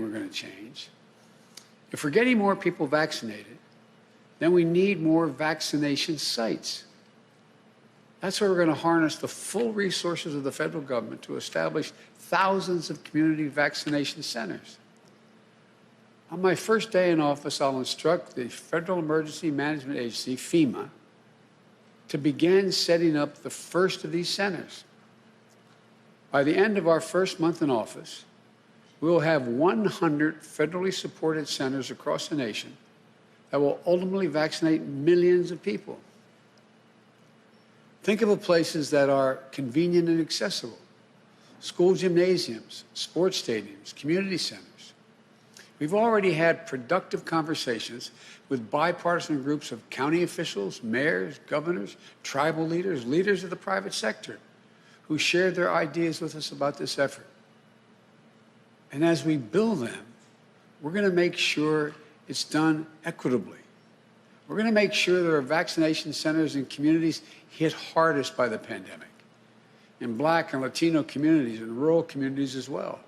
we're going to change. If we're getting more people vaccinated, then we need more vaccination sites. That's why we're going to harness the full resources of the federal government to establish thousands of community vaccination centers. On my first day in office, I'll instruct the Federal Emergency Management Agency, FEMA, to begin setting up the first of these centers. By the end of our first month in office, we will have 100 federally supported centers across the nation that will ultimately vaccinate millions of people. Think of the places that are convenient and accessible: school gymnasiums, sports stadiums, community centers. We've already had productive conversations with bipartisan groups of county officials, mayors, governors, tribal leaders, leaders of the private sector, who shared their ideas with us about this effort. And as we build them, we're going to make sure it's done equitably. We're going to make sure there are vaccination centers in communities hit hardest by the pandemic, in Black and Latino communities and rural communities as well.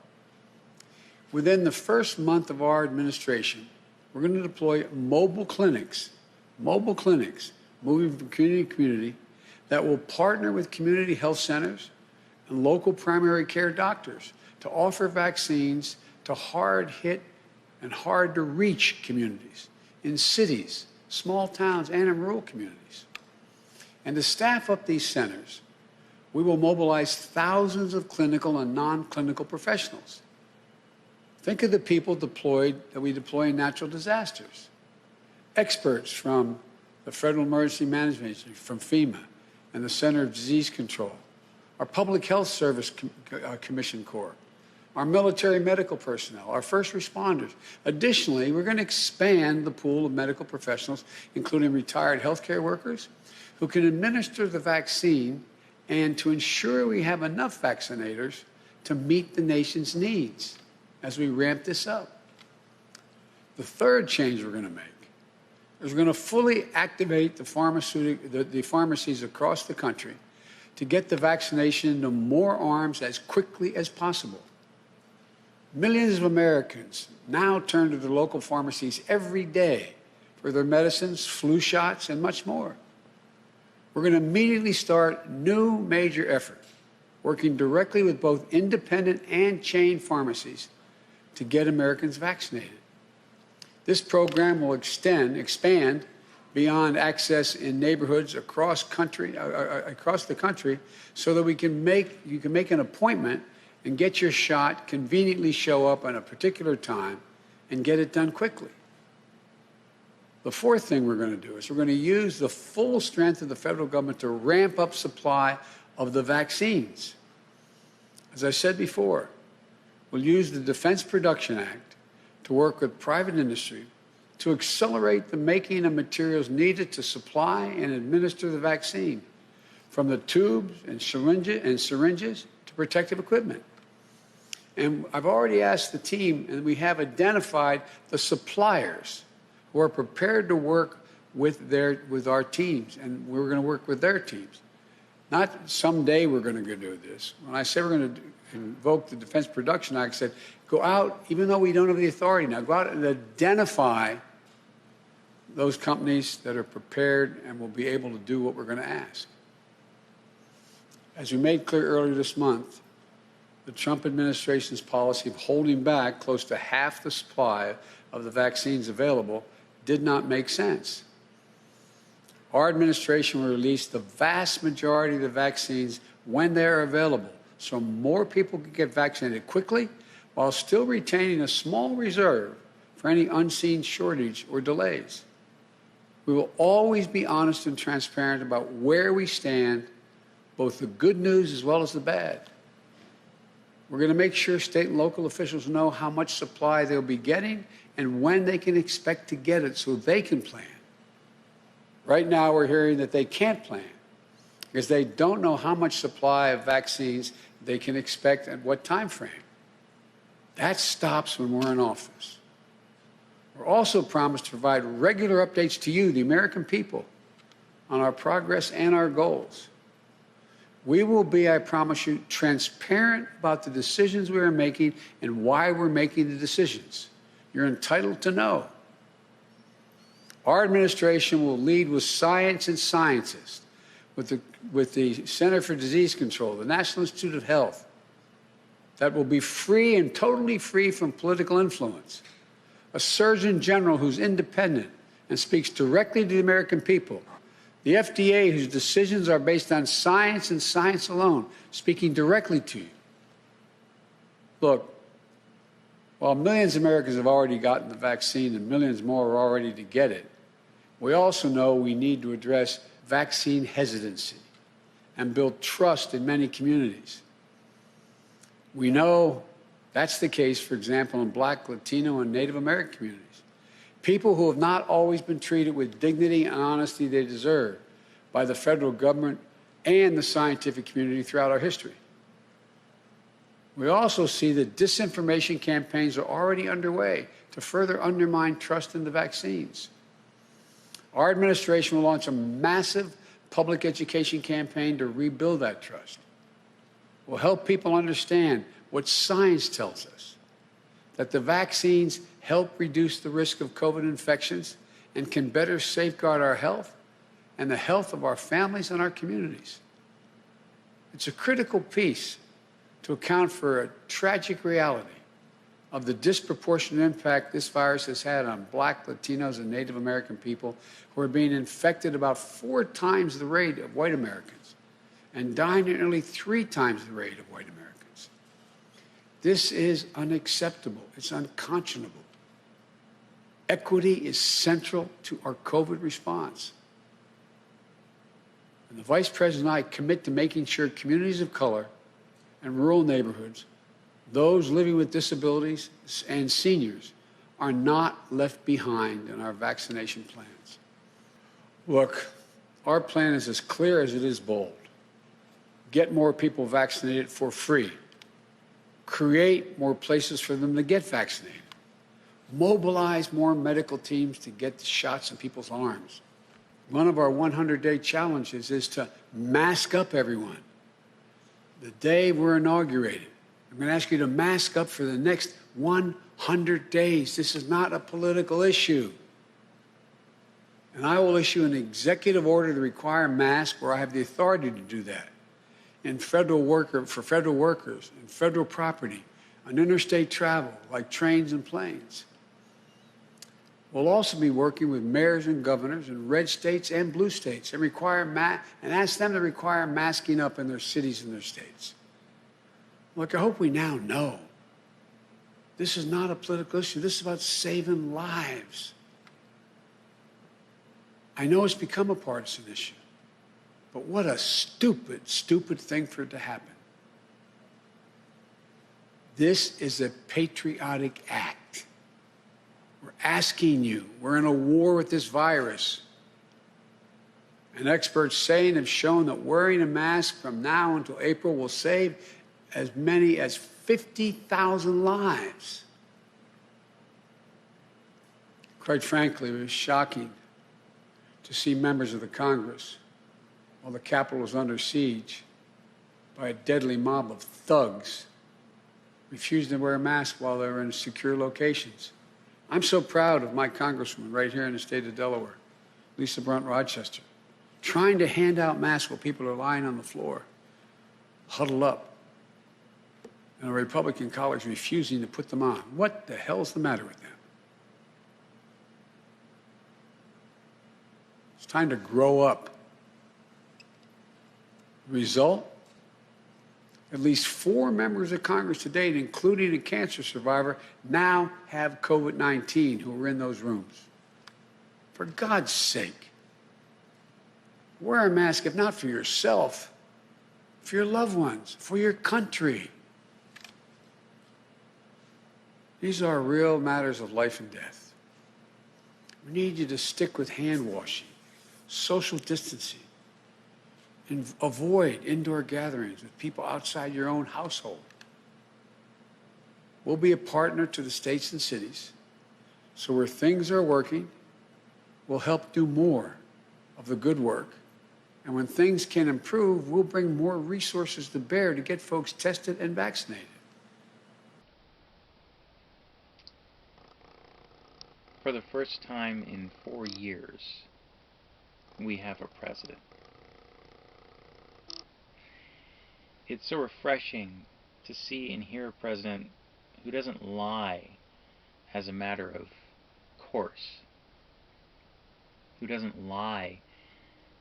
Within the first month of our administration, we're going to deploy mobile clinics, moving from community to community, that will partner with community health centers and local primary care doctors to offer vaccines to hard-hit and hard-to-reach communities in cities, small towns, and in rural communities. And to staff up these centers, we will mobilize thousands of clinical and non-clinical professionals. Think of the people that we deploy in natural disasters. Experts from the Federal Emergency Management Agency, from FEMA, and the Center of Disease Control, our Public Health Service Commission Corps, our military medical personnel, our first responders. Additionally, we're going to expand the pool of medical professionals, including retired healthcare workers, who can administer the vaccine and to ensure we have enough vaccinators to meet the nation's needs as we ramp this up. The third change we're going to make is we're going to fully activate the pharmacies across the country to get the vaccination into more arms as quickly as possible. Millions of Americans now turn to their local pharmacies every day for their medicines, flu shots, and much more. We're going to immediately start new major effort, working directly with both independent and chain pharmacies to get Americans vaccinated. This program will expand beyond access in neighborhoods across the country, so that you can make an appointment and get your shot, conveniently show up at a particular time, and get it done quickly. The fourth thing we're going to do is we're going to use the full strength of the federal government to ramp up supply of the vaccines. As I said before, we'll use the Defense Production Act to work with private industry to accelerate the making of materials needed to supply and administer the vaccine, from the tubes and syringes to protective equipment. And I've already asked the team, and we have identified the suppliers who are prepared to work with our teams, and we're going to work with their teams. Not someday we're going to go do this. When I say we're going to invoke the Defense Production Act, I said, go out, even though we don't have the authority now, go out and identify those companies that are prepared and will be able to do what we're going to ask. As we made clear earlier this month, the Trump administration's policy of holding back close to half the supply of the vaccines available did not make sense. Our administration will release the vast majority of the vaccines when they're available, so more people can get vaccinated quickly while still retaining a small reserve for any unseen shortage or delays. We will always be honest and transparent about where we stand, both the good news as well as the bad. We're going to make sure state and local officials know how much supply they'll be getting and when they can expect to get it so they can plan. Right now, we're hearing that they can't plan because they don't know how much supply of vaccines they can expect at what time frame. That stops when we're in office. We're also promised to provide regular updates to you, the American people, on our progress and our goals. We will be, I promise you, transparent about the decisions we are making and why we're making the decisions. You're entitled to know. Our administration will lead with science and scientists, with the Center for Disease Control, the National Institute of Health, that will be free and totally free from political influence. A Surgeon General who's independent and speaks directly to the American people. The FDA, whose decisions are based on science and science alone, speaking directly to you. Look, while millions of Americans have already gotten the vaccine and millions more are already to get it, we also know we need to address vaccine hesitancy and build trust in many communities. We know that's the case, for example, in Black, Latino, and Native American communities. People who have not always been treated with dignity and honesty they deserve by the federal government and the scientific community throughout our history. We also see that disinformation campaigns are already underway to further undermine trust in the vaccines. Our administration will launch a massive public education campaign to rebuild that trust. We'll help people understand what science tells us, that the vaccines help reduce the risk of COVID infections and can better safeguard our health and the health of our families and our communities. It's a critical piece to account for a tragic reality of the disproportionate impact this virus has had on Black, Latinos, and Native American people who are being infected about 4 times the rate of white Americans and dying at nearly 3 times the rate of white Americans. This is unacceptable. It's unconscionable. Equity is central to our COVID response. And the Vice President and I commit to making sure communities of color and rural neighborhoods, those living with disabilities and seniors, are not left behind in our vaccination plans. Look, our plan is as clear as it is bold. Get more people vaccinated for free. Create more places for them to get vaccinated. Mobilize more medical teams to get the shots in people's arms. One of our 100-day challenges is to mask up everyone. The day we're inaugurated, I'm going to ask you to mask up for the next 100 days. This is not a political issue. And I will issue an executive order to require masks where I have the authority to do that. For federal workers, and federal property, on interstate travel, like trains and planes. We'll also be working with mayors and governors in red states and blue states and ask them to require masking up in their cities and their states. Look, I hope we now know this is not a political issue. This is about saving lives. I know it's become a partisan issue, but what a stupid, stupid thing for it to happen. This is a patriotic act. We're asking you. We're in a war with this virus. And experts saying have shown that wearing a mask from now until April will save as many as 50,000 lives. Quite frankly, it was shocking to see members of the Congress, while the Capitol was under siege by a deadly mob of thugs, refusing to wear a mask while they were in secure locations. I'm so proud of my congresswoman right here in the state of Delaware, Lisa Brunt Rochester, trying to hand out masks while people are lying on the floor, huddled up, and a Republican colleagues refusing to put them on. What the hell's the matter with them? It's time to grow up. Result? At least 4 members of Congress to date, including a cancer survivor, now have COVID-19 who were in those rooms. For God's sake, wear a mask, if not for yourself, for your loved ones, for your country. These are real matters of life and death. We need you to stick with hand washing, social distancing, and avoid indoor gatherings with people outside your own household. We'll be a partner to the states and cities, so where things are working, we'll help do more of the good work And when things can improve, we'll bring more resources to bear to get folks tested and vaccinated. For the first time in 4 years, we have a president. It's so refreshing to see and hear a president who doesn't lie as a matter of course, who doesn't lie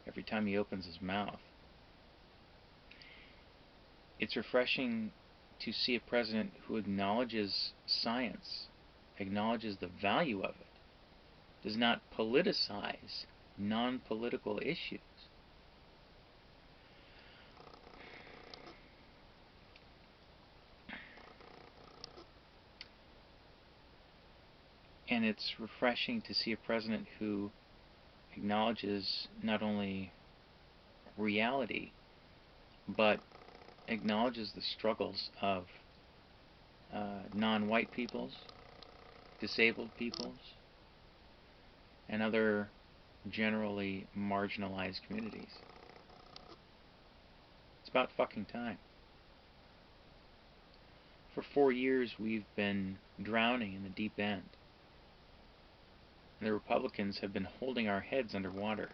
every time he opens his mouth. It's refreshing to see a president who acknowledges science, acknowledges the value of it, does not politicize non-political issues. And it's refreshing to see a president who acknowledges not only reality, but acknowledges the struggles of non-white peoples, disabled peoples, and other generally marginalized communities. It's about fucking time. For 4 years we've been drowning in the deep end. And the Republicans have been holding our heads underwater.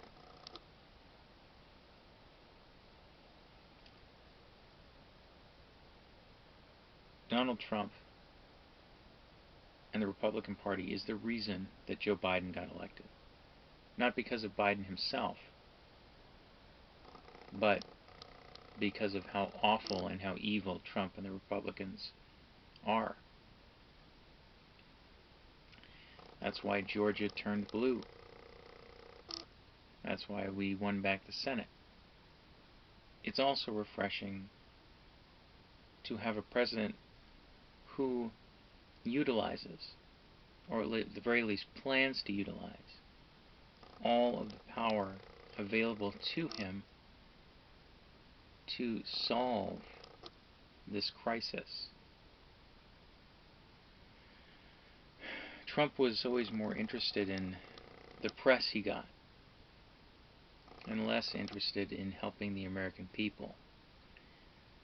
Donald Trump and the Republican Party is the reason that Joe Biden got elected. Not because of Biden himself, but because of how awful and how evil Trump and the Republicans are. That's why Georgia turned blue. That's why we won back the Senate. It's also refreshing to have a president who utilizes, or at the very least plans to utilize, all of the power available to him to solve this crisis. Trump was always more interested in the press he got and less interested in helping the American people.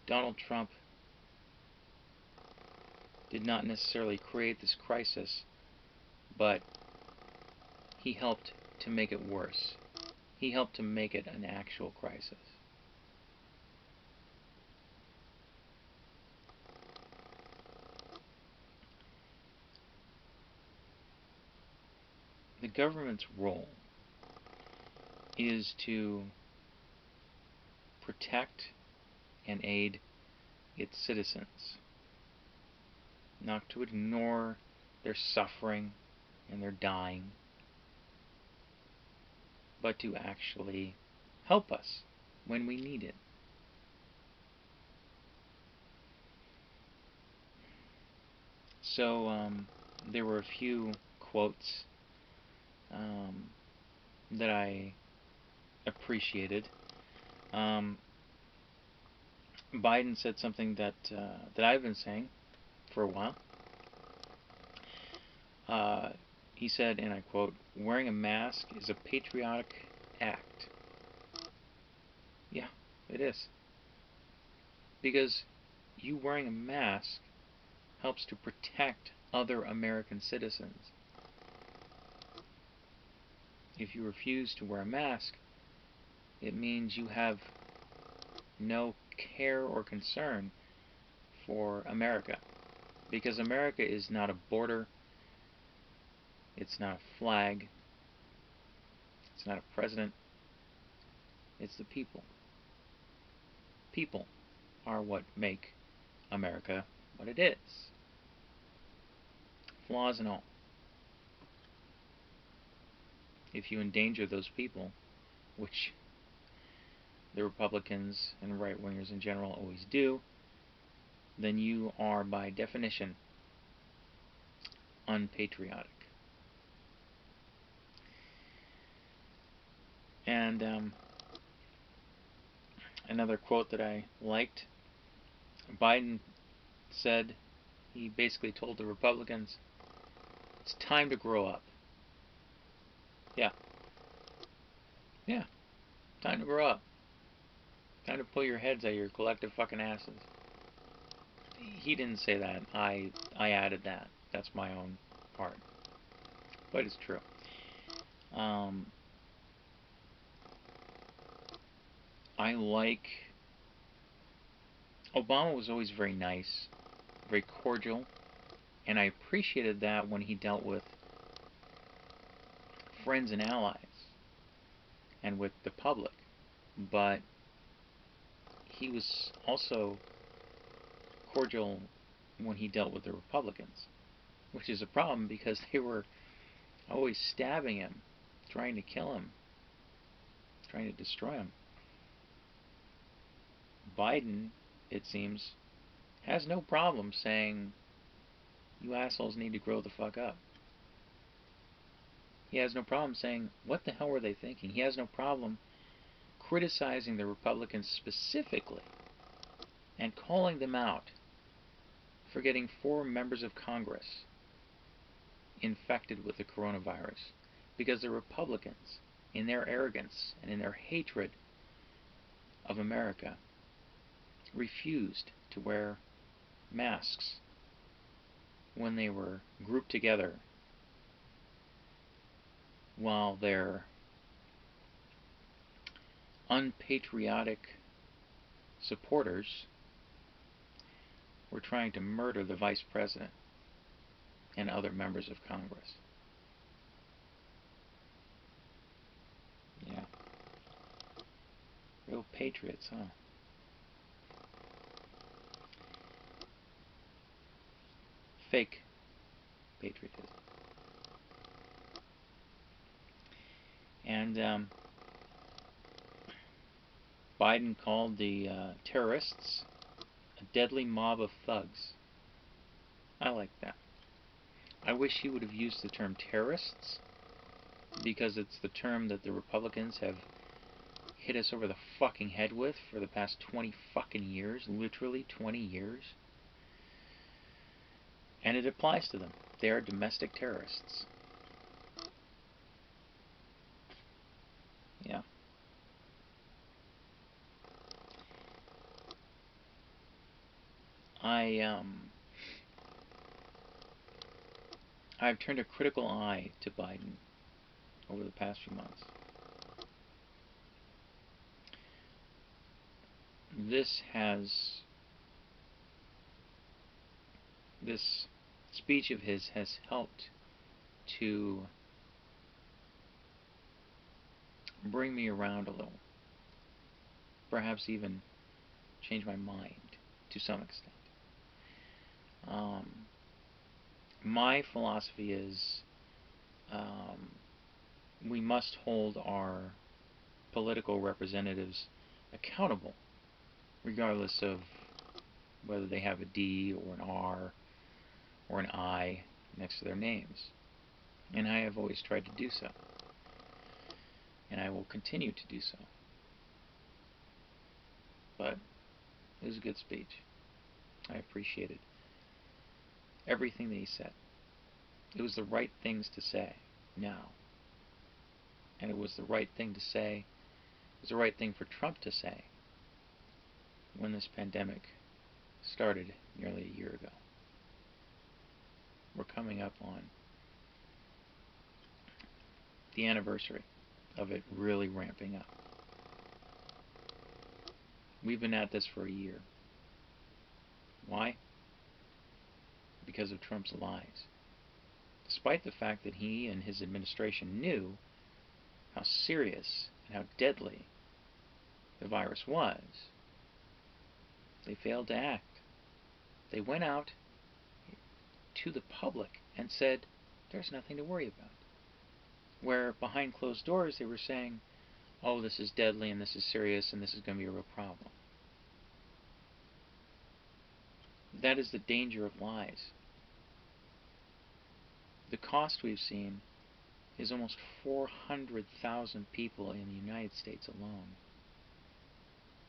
Donald Trump did not necessarily create this crisis, but he helped to make it worse. He helped to make it an actual crisis. The government's role is to protect and aid its citizens, not to ignore their suffering and their dying, but to actually help us when we need it. So there were a few quotes that I appreciated. Biden said something that I've been saying for a while. He said, and I quote, "Wearing a mask is a patriotic act." Yeah, it is. Because you wearing a mask helps to protect other American citizens. If you refuse to wear a mask, it means you have no care or concern for America. Because America is not a border, it's not a flag, it's not a president, it's the people. People are what make America what it is. Flaws and all. If you endanger those people, which the Republicans and right-wingers in general always do, then you are by definition unpatriotic. And another quote that I liked, Biden said, he basically told the Republicans, it's time to grow up. Yeah, time to grow up. Time to pull your heads out of your collective fucking asses. He didn't say that. I added that. That's my own part. But it's true. Um, I like... Obama was always very nice, very cordial, and I appreciated that when he dealt with friends and allies and with the public. But he was also cordial when he dealt with the Republicans, which is a problem because they were always stabbing him, trying to kill him, trying to destroy him. Biden, it seems, has no problem saying, you assholes need to grow the fuck up. He has no problem saying, what the hell were they thinking? He has no problem criticizing the Republicans specifically and calling them out for getting 4 members of Congress infected with the coronavirus because the Republicans, in their arrogance and in their hatred of America, refused to wear masks when they were grouped together while their unpatriotic supporters were trying to murder the vice president and other members of Congress. Yeah. Real patriots, huh? Fake patriotism. And Biden called the terrorists a deadly mob of thugs. I like that. I wish he would have used the term terrorists because it's the term that the Republicans have hit us over the fucking head with for the past 20 fucking years, literally 20 years. And it applies to them. They are domestic terrorists. Yeah. I've turned a critical eye to Biden over the past few months. This speech of his has helped to bring me around a little. Perhaps even change my mind to some extent. My philosophy is we must hold our political representatives accountable, regardless of whether they have a D or an R or an I next to their names. And I have always tried to do so. And I will continue to do so. But it was a good speech. I appreciated everything that he said. It was the right things to say now. And it was the right thing to say. It was the right thing for Trump to say when this pandemic started nearly a year ago. We're coming up on the anniversary of it really ramping up. We've been at this for a year. Why? Because of Trump's lies. Despite the fact that he and his administration knew how serious and how deadly the virus was, they failed to act. They went out to the public and said, there's nothing to worry about. Where behind closed doors they were saying, oh, this is deadly and this is serious and this is going to be a real problem. That is the danger of lies. The cost we've seen is almost 400,000 people in the United States alone.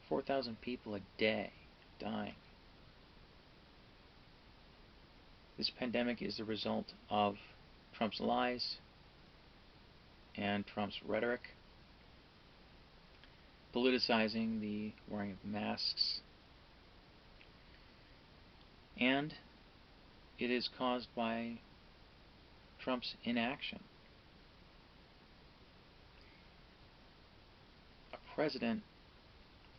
4,000 people a day dying. This pandemic is the result of Trump's lies and Trump's rhetoric politicizing the wearing of masks, and it is caused by Trump's inaction. A president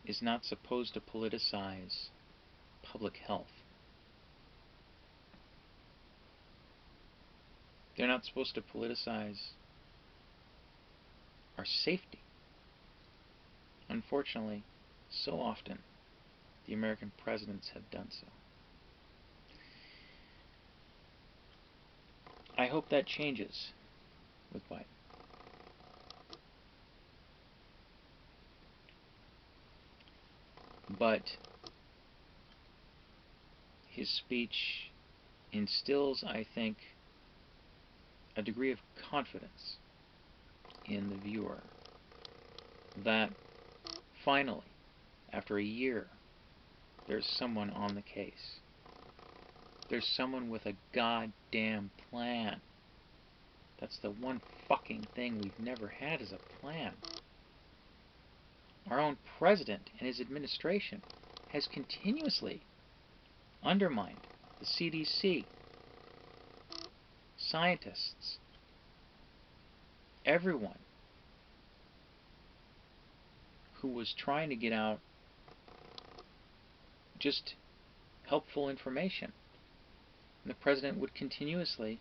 is not supposed to politicize public health. They're not supposed to politicize our safety. Unfortunately, so often, the American presidents have done so. I hope that changes with Biden. But his speech instills, I think, a degree of confidence in the viewer that finally, after a year, there's someone on the case. There's someone with a goddamn plan. That's the one fucking thing we've never had is a plan. Our own president and his administration has continuously undermined the CDC, scientists, everyone who was trying to get out just helpful information. And the president would continuously,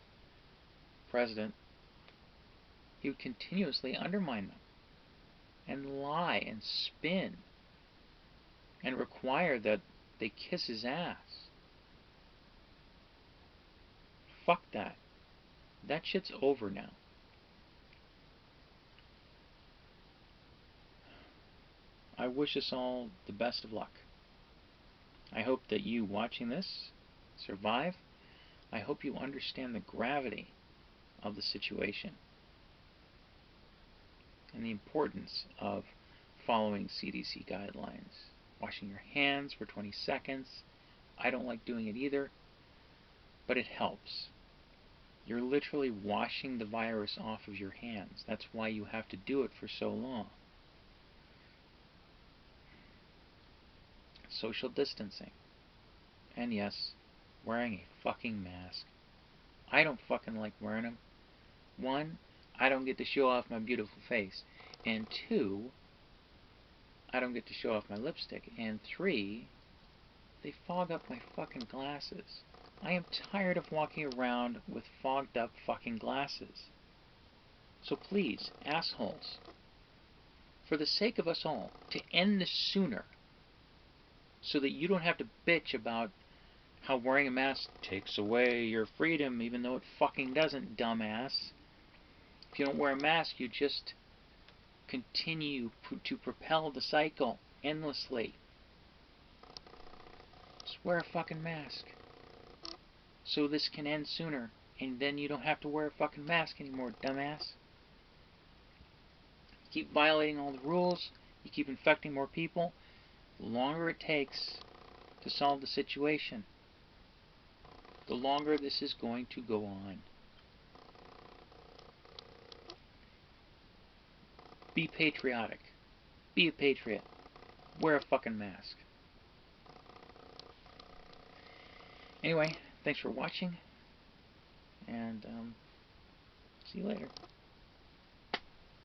he would continuously undermine them and lie and spin and require that they kiss his ass. Fuck that. That shit's over now. I wish us all the best of luck. I hope that you watching this survive. I hope you understand the gravity of the situation and the importance of following CDC guidelines. Washing your hands for 20 seconds. I don't like doing it either, but it helps. You're literally washing the virus off of your hands. That's why you have to do it for so long. Social distancing. And yes, wearing a fucking mask. I don't fucking like wearing them. One, I don't get to show off my beautiful face. And two, I don't get to show off my lipstick. And three, they fog up my fucking glasses. I am tired of walking around with fogged up fucking glasses. So please, assholes, for the sake of us all, to end this sooner, so that you don't have to bitch about how wearing a mask takes away your freedom, even though it fucking doesn't, dumbass. If you don't wear a mask, you just continue to propel the cycle endlessly. Just wear a fucking mask, so this can end sooner, and then you don't have to wear a fucking mask anymore, dumbass. You keep violating all the rules, you keep infecting more people, the longer it takes to solve the situation, the longer this is going to go on. Be patriotic. Be a patriot. Wear a fucking mask. Anyway, thanks for watching, and see you later.